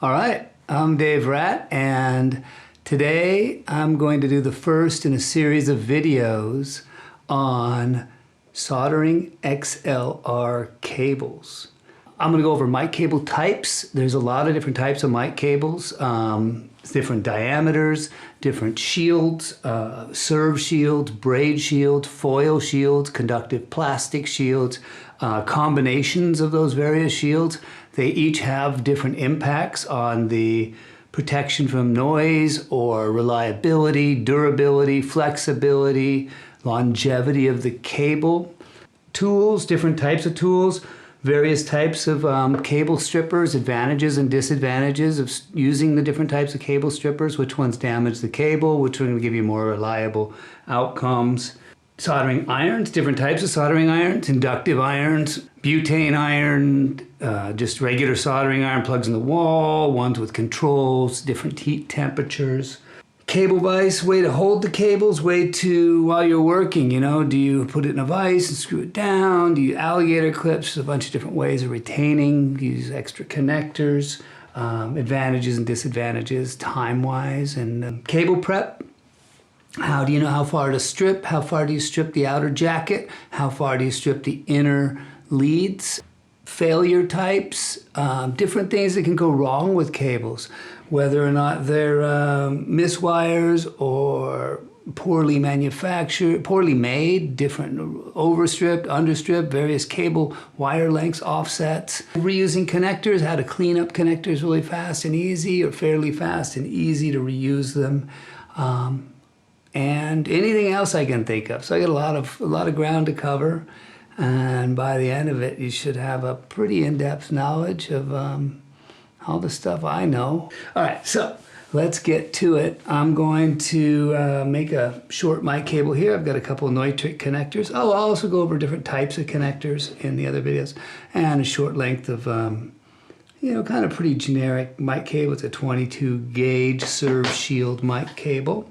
All right, I'm Dave Ratt, and today I'm going to do the first in a series of videos on soldering XLR cables. I'm going to go over mic cable types. There's a lot of different types of mic cables, different diameters, different shields, serve shields, braid shields, foil shields, conductive plastic shields, combinations of those various shields. They each have different impacts on the protection from noise or reliability, durability, flexibility, longevity of the cable. Tools, different types of tools, various types of cable strippers, advantages and disadvantages of using the different types of cable strippers, which ones damage the cable, which one will give you more reliable outcomes. Soldering irons, different types of soldering irons, inductive irons, butane iron, just regular soldering iron plugs in the wall, ones with controls, different heat temperatures. Cable vise, way to hold the cables, way to, while you're working, you know, do you put it in a vise and screw it down? Do you alligator clips? There's a bunch of different ways of retaining, use extra connectors, advantages and disadvantages, time-wise, and cable prep. How do you know how far to strip? How far do you strip the outer jacket? How far do you strip the inner leads? Failure types, different things that can go wrong with cables, whether or not they're miswires or poorly manufactured, poorly made, different overstripped, understripped, various cable wire lengths, offsets. Reusing connectors, how to clean up connectors really fast and easy, or fairly fast and easy to reuse them. And anything else I can think of. So I got a lot of ground to cover, and by the end of it, you should have a pretty in-depth knowledge of all the stuff I know. All right, so let's get to it. I'm going to make a short mic cable here. I've got a couple of nitric connectors. Oh, I'll also go over different types of connectors in the other videos, and a short length of, you know, kind of pretty generic mic cable. It's a 22 gauge serve shield mic cable.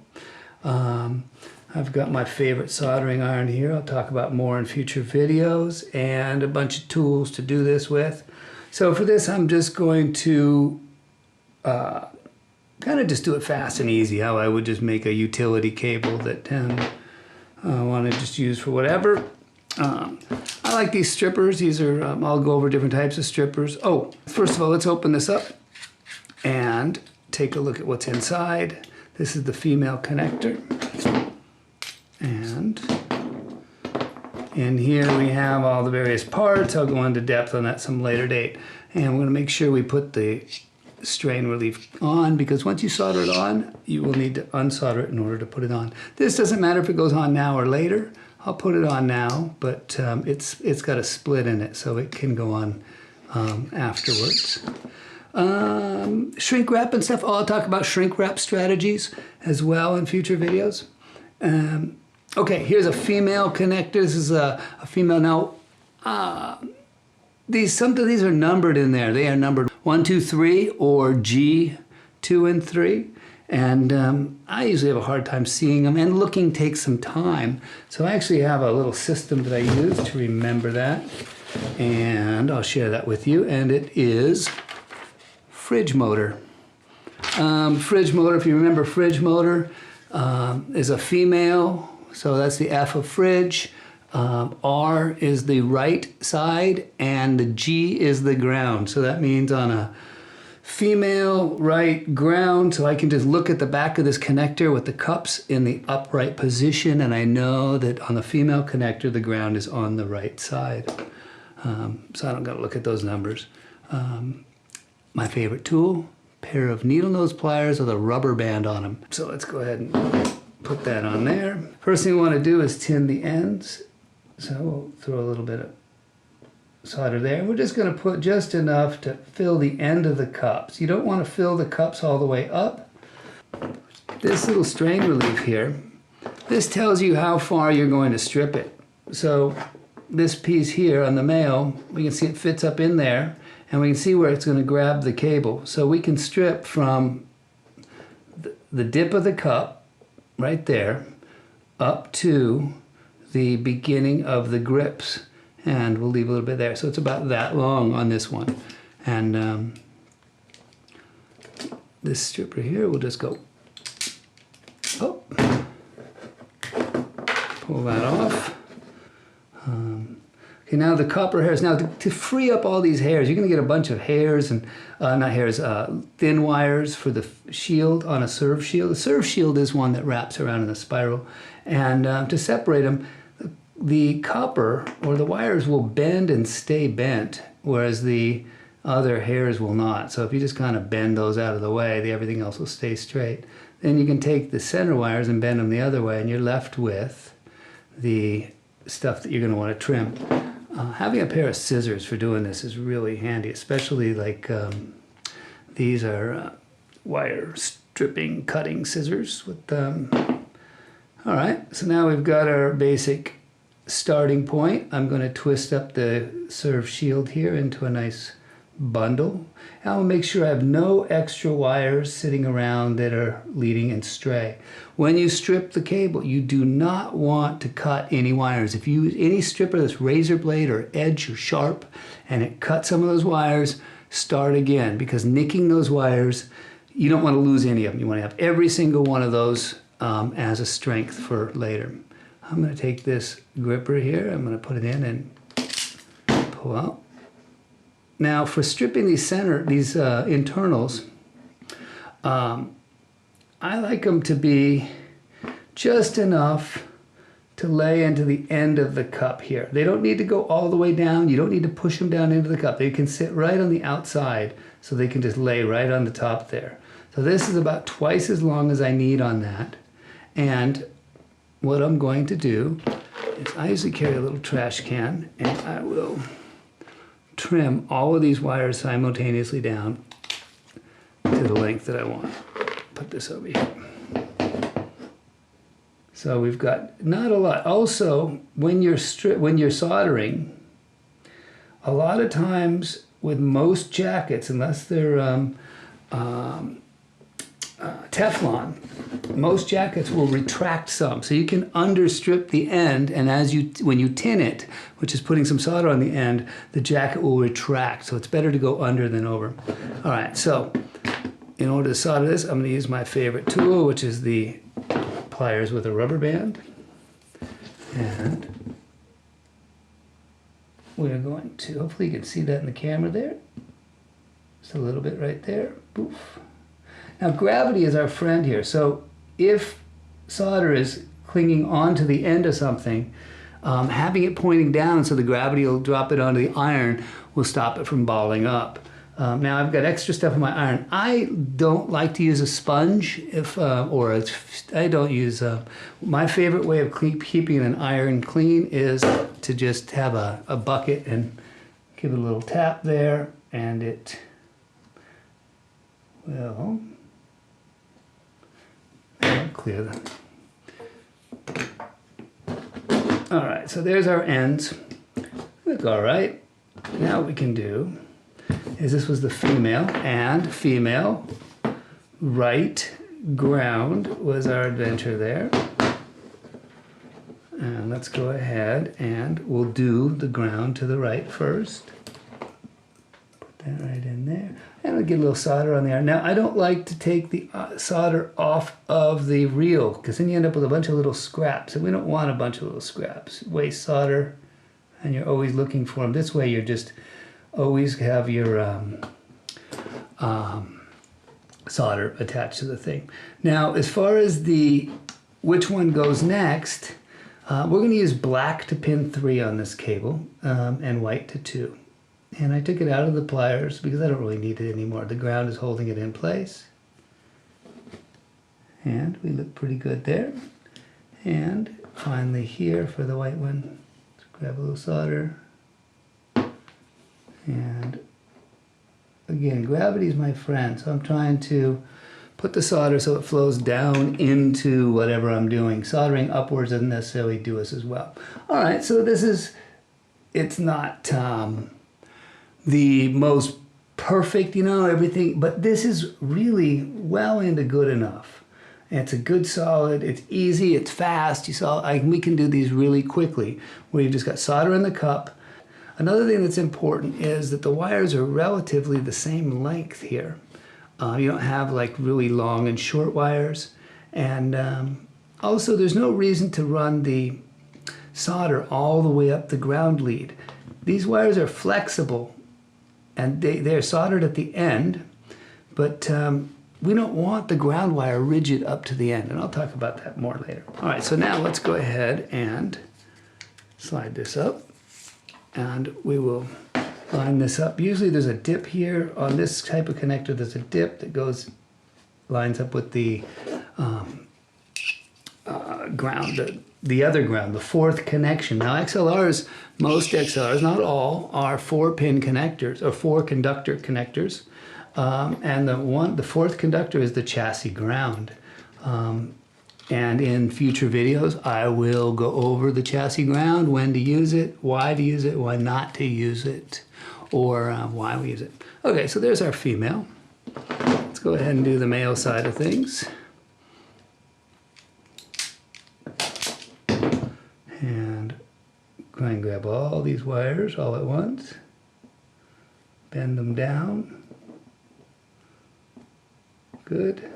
I've got my favorite soldering iron here. I'll talk about more in future videos, and a bunch of tools to do this with. So for this, I'm just going to kind of just do it fast and easy, how I would just make a utility cable that I want to just use for whatever. I like these strippers. These are, I'll go over different types of strippers. Oh, first of all, let's open this up and take a look at what's inside. This is the female connector, and in here we have all the various parts. I'll go into depth on that at some later date. And we're going to make sure we put the strain relief on, because once you solder it on, you will need to unsolder it in order to put it on. This doesn't matter if it goes on now or later. I'll put it on now, but it's got a split in it, so it can go on afterwards. Shrink wrap and stuff. I'll talk about shrink wrap strategies as well in future videos. Okay, here's a female connector. This is a female. Now, some of these are numbered in there. They are numbered 1, 2, 3, or G 2 and 3. And I usually have a hard time seeing them, and looking takes some time. So I actually have a little system that I use to remember that, and I'll share that with you. And it is fridge motor. Fridge motor, if you remember, fridge motor is a female, so that's the F of fridge. R is the right side, and the G is the ground. So that means on a female right ground, so I can just look at the back of this connector with the cups in the upright position, and I know that on the female connector, the ground is on the right side. So I don't got to look at those numbers. My favorite tool, pair of needle nose pliers with a rubber band on them. So let's go ahead and put that on there. First thing we want to do is tin the ends. So we'll throw a little bit of solder there. We're just going to put just enough to fill the end of the cups. You don't want to fill the cups all the way up. This little strain relief here, this tells you how far you're going to strip it. So this piece here on the male, we can see it fits up in there, and we can see where it's going to grab the cable. So we can strip from the dip of the cup right there up to the beginning of the grips, and we'll leave a little bit there. So it's about that long on this one. And this stripper here, we'll just go, oh, pull that off. Okay, now the copper hairs. Now to free up all these hairs, you're going to get a bunch of hairs and, not hairs, thin wires for the shield on a serve shield. The serve shield is one that wraps around in a spiral. And to separate them, the copper or the wires will bend and stay bent, whereas the other hairs will not. So if you just kind of bend those out of the way, everything else will stay straight. Then you can take the center wires and bend them the other way, and you're left with the stuff that you're going to want to trim. Having a pair of scissors for doing this is really handy, especially like these are wire stripping cutting scissors with all right, so now we've got our basic starting point. I'm going to twist up the serve shield here into a nice bundle. And I'll make sure I have no extra wires sitting around that are leading astray. When you strip the cable, you do not want to cut any wires. If you use any stripper that's razor blade or edge or sharp and it cuts some of those wires, start again, because nicking those wires, you don't want to lose any of them. You want to have every single one of those as a strength for later. I'm going to take this gripper here, I'm going to put it in and pull out. Now for stripping these internals, I like them to be just enough to lay into the end of the cup here. They don't need to go all the way down. You don't need to push them down into the cup. They can sit right on the outside, so they can just lay right on the top there. So this is about twice as long as I need on that. And what I'm going to do is I usually carry a little trash can, and I will trim all of these wires simultaneously down to the length that I want. Put this over here. So we've got not a lot. Also, when you're soldering, a lot of times with most jackets, unless they're Teflon, most jackets will retract some, so you can understrip the end, and when you tin it, which is putting some solder on the end, the jacket will retract. So it's better to go under than over. All right, so in order to solder this, I'm going to use my favorite tool, which is the pliers with a rubber band, and we're going to, hopefully you can see that in the camera there, just a little bit right there, poof. Now gravity is our friend here, so if solder is clinging onto the end of something, having it pointing down so the gravity will drop it onto the iron will stop it from balling up. Now I've got extra stuff in my iron. I don't like to use a sponge I don't use, my favorite way of keeping an iron clean is to just have a bucket and give it a little tap there, and it will clear them. All right, so there's our ends. Look all right. Now what we can do is, this was the female, and female right ground was our adventure there. And let's go ahead and we'll do the ground to the right first. Put that right in there. And we'll get a little solder on there. Now I don't like to take the solder off of the reel, because then you end up with a bunch of little scraps, and we don't want a bunch of little scraps. Waste solder, and you're always looking for them. This way you're just always have your solder attached to the thing. Now, as far as which one goes next, we're going to use black to pin 3 on this cable, and white to 2. And I took it out of the pliers because I don't really need it anymore. The ground is holding it in place. And we look pretty good there. And finally here for the white one, let's grab a little solder. And again, gravity is my friend, so I'm trying to put the solder so it flows down into whatever I'm doing. Soldering upwards doesn't necessarily do us as well. All right, so it's not the most perfect, everything, but this is really well into good enough. And it's a good solid, it's easy, it's fast. We can do these really quickly, where you've just got solder in the cup. Another thing that's important is that the wires are relatively the same length here. You don't have like really long and short wires. And also there's no reason to run the solder all the way up the ground lead. These wires are flexible and they're soldered at the end, but we don't want the ground wire rigid up to the end, and I'll talk about that more later. All right, so now let's go ahead and slide this up, and we will line this up. Usually there's a dip here. On this type of connector, there's a dip that lines up with the ground, the other ground, the fourth connection. Now XLRs, most XLRs, not all, are 4-pin connectors or 4-conductor connectors. And the fourth conductor is the chassis ground. And in future videos, I will go over the chassis ground, when to use it, why to use it, why not to use it, or why we use it. Okay, so there's our female. Let's go ahead and do the male side of things. And go ahead and grab all these wires all at once. Bend them down. Good.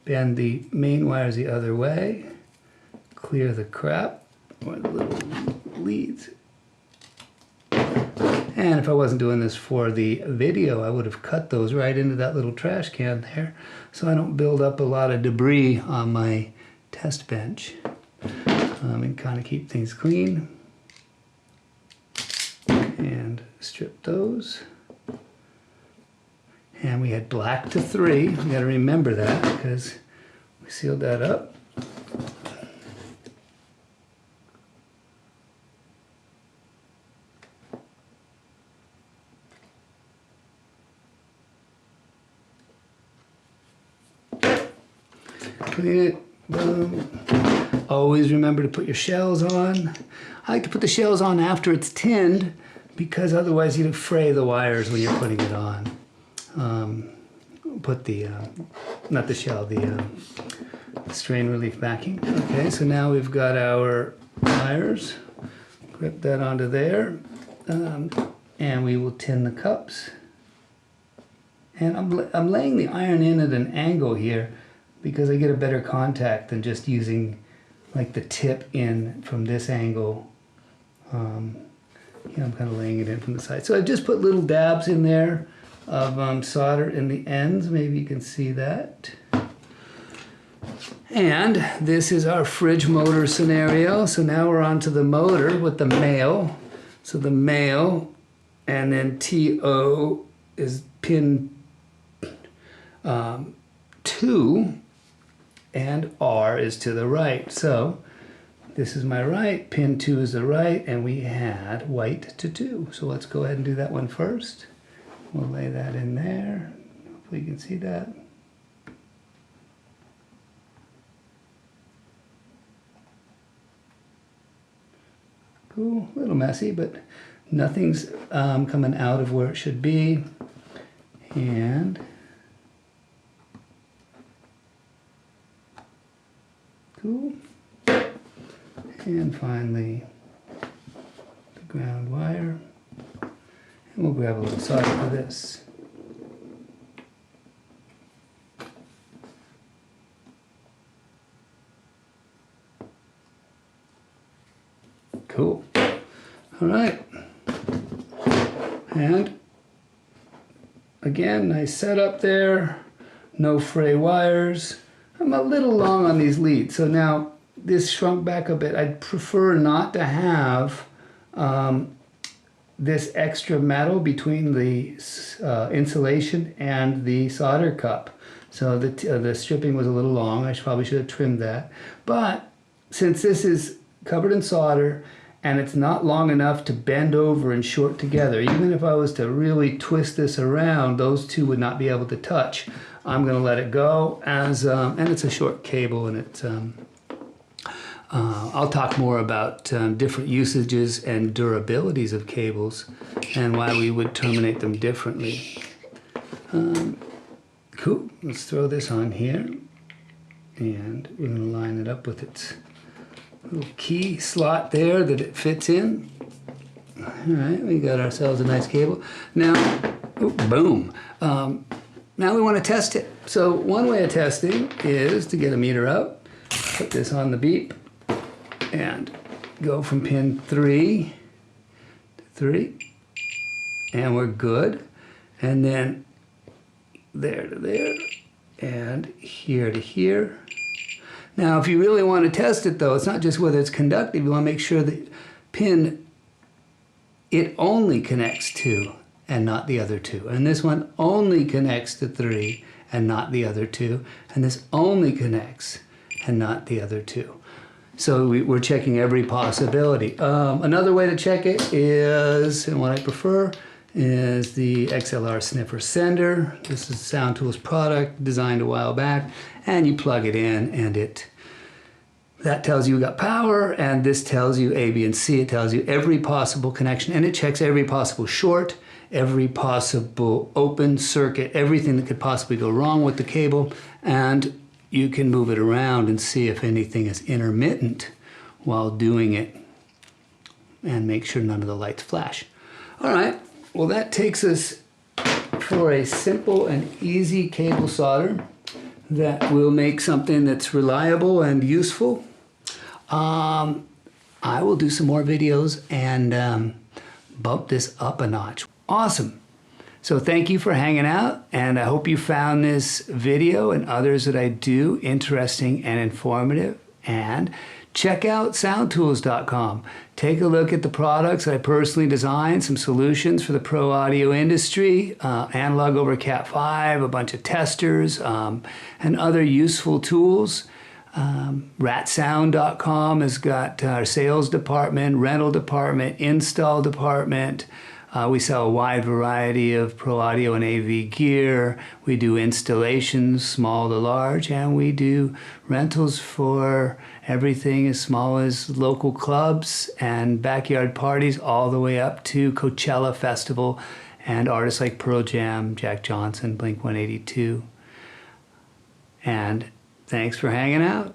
Bend the main wires the other way. Clear the crap, or the little leads. And if I wasn't doing this for the video, I would have cut those right into that little trash can there, so I don't build up a lot of debris on my test bench. And kind of keep things clean. And strip those. And we had black to 3. We got to remember that because we sealed that up. Clean it. Boom. Always remember to put your shells on. I like to put the shells on after it's tinned because otherwise you'd fray the wires when you're putting it on. Put the, not the shell, the strain relief backing. Okay, so now we've got our wires. Grip that onto there. And we will tin the cups. And I'm laying the iron in at an angle here because I get a better contact than just using like the tip in from this angle. I'm kind of laying it in from the side. So I've just put little dabs in there of solder in the ends. Maybe you can see that. And this is our fridge motor scenario. So now we're on to the motor with the male. So the male, and then TO is pin 2, and R is to the right. So this is my right, pin 2 is the right, and we had white to 2. So let's go ahead and do that one first. We'll lay that in there. Hopefully you can see that. Cool, a little messy, but nothing's coming out of where it should be. And cool. And finally, the ground wire. And we'll grab a little solder for this. Cool. All right. And again, nice setup there. No fray wires. I'm a little long on these leads, so now this shrunk back a bit. I'd prefer not to have this extra metal between the insulation and the solder cup. So the stripping was a little long. I probably should have trimmed that. But since this is covered in solder and it's not long enough to bend over and short together, even if I was to really twist this around, those two would not be able to touch. I'm going to let it go as, and it's a short cable, and it's, I'll talk more about different usages and durabilities of cables and why we would terminate them differently. Cool, let's throw this on here, and we're going to line it up with its little key slot there that it fits in. All right, we got ourselves a nice cable. Now, boom. now we want to test it. So one way of testing is to get a meter out, put this on the beep, and go from pin 3 to 3, and we're good. And then there to there, and here to here. Now, if you really want to test it, though, it's not just whether it's conductive. You want to make sure that pin, it only connects to and not the other two. And this one only connects to 3 and not the other two. And this only connects and not the other two. So we're checking every possibility. Another way to check it is, and what I prefer, is the XLR sniffer sender. This is Sound Tools product designed a while back, and you plug it in and that tells you got power, and this tells you A, B, and C. It tells you every possible connection, and it checks every possible short, every possible open circuit, everything that could possibly go wrong with the cable, and you can move it around and see if anything is intermittent while doing it, and make sure none of the lights flash. All right, well, that takes us for a simple and easy cable solder that will make something that's reliable and useful. I will do some more videos and bump this up a notch. Awesome. So thank you for hanging out, and I hope you found this video and others that I do interesting and informative. And check out soundtools.com. Take a look at the products I personally designed, some solutions for the pro audio industry, analog over Cat5, a bunch of testers, and other useful tools. Ratsound.com has got our sales department, rental department, install department. We sell a wide variety of pro audio and AV gear. We do installations, small to large, and we do rentals for everything as small as local clubs and backyard parties, all the way up to Coachella Festival and artists like Pearl Jam, Jack Johnson, Blink-182. And thanks for hanging out.